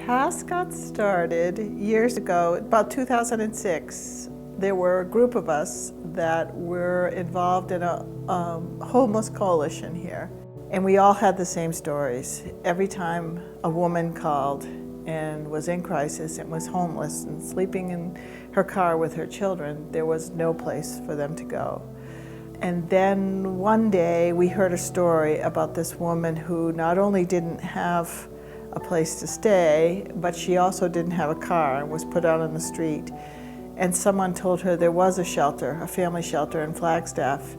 task got started years ago, about 2006. There were a group of us that were involved in a homeless coalition here. And we all had the same stories. Every time a woman called and was in crisis and was homeless and sleeping in her car with her children, there was no place for them to go. And then one day we heard a story about this woman who not only didn't have a place to stay, but she also didn't have a car and was put out on the street. And someone told her there was a shelter, a family shelter in Flagstaff,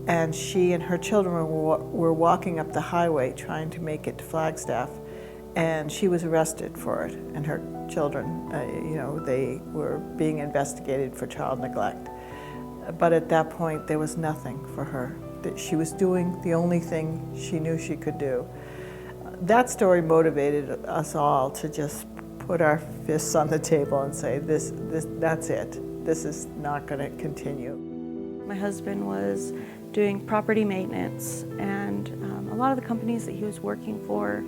and she and her children were walking up the highway trying to make it to Flagstaff, and she was arrested for it, and her children, they were being investigated for child neglect. But at that point, there was nothing for her. She was doing the only thing she knew she could do. That story motivated us all to just put our fists on the table and say, that's it. This is not going to continue. My husband was doing property maintenance, and a lot of the companies that he was working for,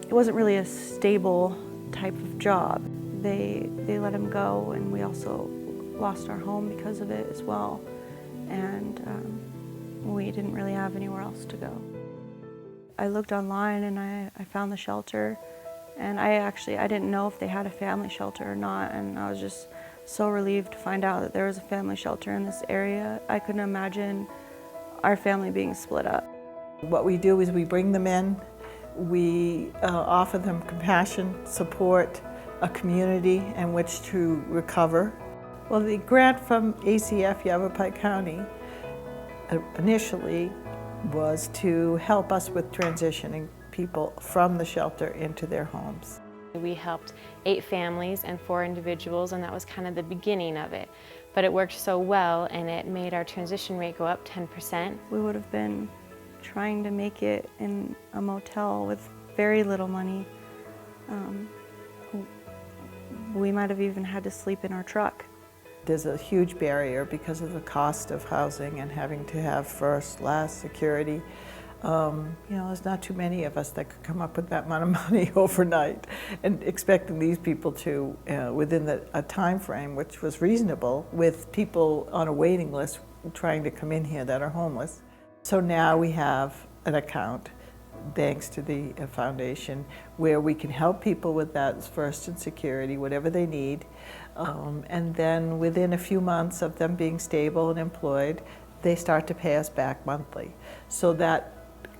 it wasn't really a stable type of job. They let him go, and we also lost our home because of it as well, and we didn't really have anywhere else to go. I looked online and I found the shelter, and I didn't know if they had a family shelter or not, and I was just so relieved to find out that there was a family shelter in this area. I couldn't imagine our family being split up. What we do is we bring them in, we offer them compassion, support, a community in which to recover. Well, the grant from AZCFJoy County initially was to help us with transitioning people from the shelter into their homes. We helped 8 families and 4 individuals, and that was kind of the beginning of it. But it worked so well, and it made our transition rate go up 10%. We would have been trying to make it in a motel with very little money. We might have even had to sleep in our truck. There's a huge barrier because of the cost of housing and having to have first, last security. There's not too many of us that could come up with that amount of money overnight, and expecting these people to, within a time frame which was reasonable, with people on a waiting list trying to come in here that are homeless. So now we have an account, thanks to the foundation, where we can help people with that first and security, whatever they need. And then within a few months of them being stable and employed, they start to pay us back monthly. So that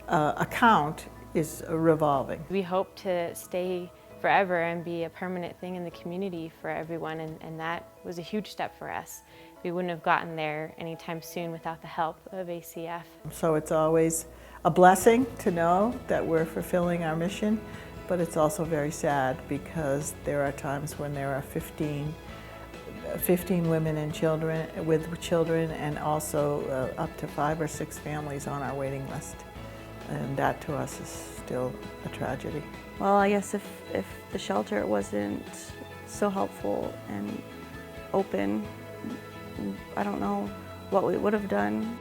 account is revolving. We hope to stay forever and be a permanent thing in the community for everyone, and that was a huge step for us. We wouldn't have gotten there anytime soon without the help of ACF. So it's always a blessing to know that we're fulfilling our mission, but it's also very sad because there are times when there are 15 women and children with children, and also up to 5 or 6 families on our waiting list. And that to us is still a tragedy. Well, I guess if the shelter wasn't so helpful and open, I don't know what we would have done.